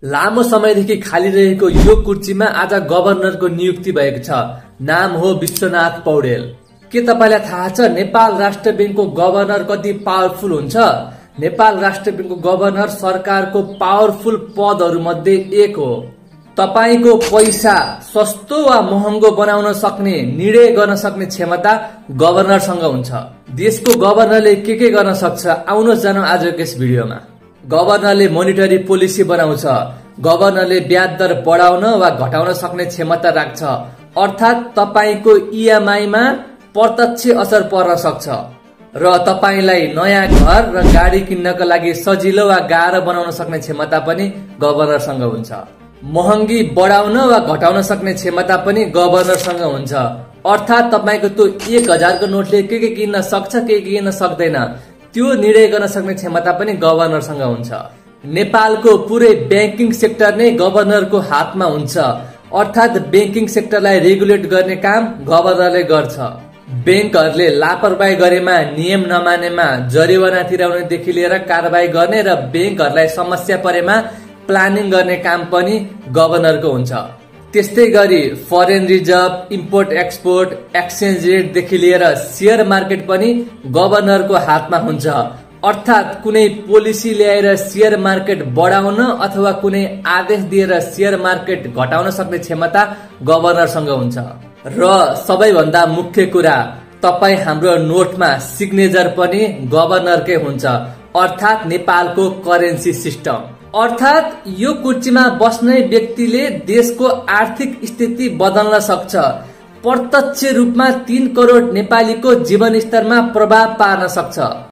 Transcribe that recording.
लामो समयदेखि खाली रहेको यो कुर्सीमा आज गभर्नरको नियुक्ति भएको छ। नाम हो विश्वनाथ पौडेल। के तपाईलाई थाहा छ नेपाल राष्ट्र बैंकको गभर्नर कति पावरफुल हुन्छ? नेपाल राष्ट्र बैंकको गभर्नर सरकारको पावरफुल पदहरू मध्ये एक हो। तपाईको पैसा सस्तो वा महँगो बनाउन सक्ने, निर्णय गर्न सक्ने क्षमता गभर्नरसँग हुन्छ। देशको गभर्नरले के गर्न सक्छ? आउनुहोस् जानौं आजको यस भिडियोमा। गभर्नरले मोनिटरी पोलिसी बनाउँछ। गभर्नरले ब्याज दर बढाउन वा घटाउन सक्ने क्षमता राख्छ। अर्थात तपाईको ईएमआई मा प्रत्यक्ष असर पर्न सक्छ र तपाईलाई नयाँ घर र गाडी किन्नको लागि सजिलो वा गाह्रो बनाउन सक्ने क्षमता पनि गभर्नरसँग हुन्छ। महँगी बढाउन वा घटाउन सक्ने क्षमता पनि गभर्नरसँग हुन्छ। अर्थात तपाईको त्यो 1000 को नोटले के किन्न सक्छ, के किन्न सक्दैन, त्यो निर्णय गर्न सक्ने क्षमता पनि गभर्नरसँग हुन्छ। नेपालको पुरै बैंकिङ सेक्टर नै गभर्नरको हातमा हुन्छ। अर्थात बैंकिङ सेक्टरलाई रेगुलेट गर्ने काम गभर्नरले गर्छ। बैंकहरूले लापरवाही गरेमा, नियम नमानेमा जरिवाना तिराउनेदेखि लिएर कारबाही गर्ने र बैंकहरूलाई समस्या परेमा प्लानिङ गर्ने काम पनि गभर्नरको हुन्छ। त्यस्तै गरी foreign reserve, import export, exchange rate देखि लिएर शेयर मार्केट पनि गभर्नरको हातमा हुन्छ। अर्थात कुनै पोलिसी ल्याएर शेयर मार्केट बढाउन अथवा कुनै आदेश दिएर शेयर मार्केट घटाउन सक्ने क्षमता गभर्नरसँग हुन्छ। र सबैभन्दा मुख्य कुरा, तपाई हाम्रो नोटमा सिग्नेचर पनि गभर्नरकै हुन्छ। अर्थात नेपालको करेन्सी सिस्टम। अर्थात यो कुर्सीमा बस्ने व्यक्तिले देशको आर्थिक स्थिति बदल्न सक्छ। प्रत्यक्ष रूपमा 3 करोड नेपालीको जीवनस्तरमा प्रभाव पार्न सक्छ।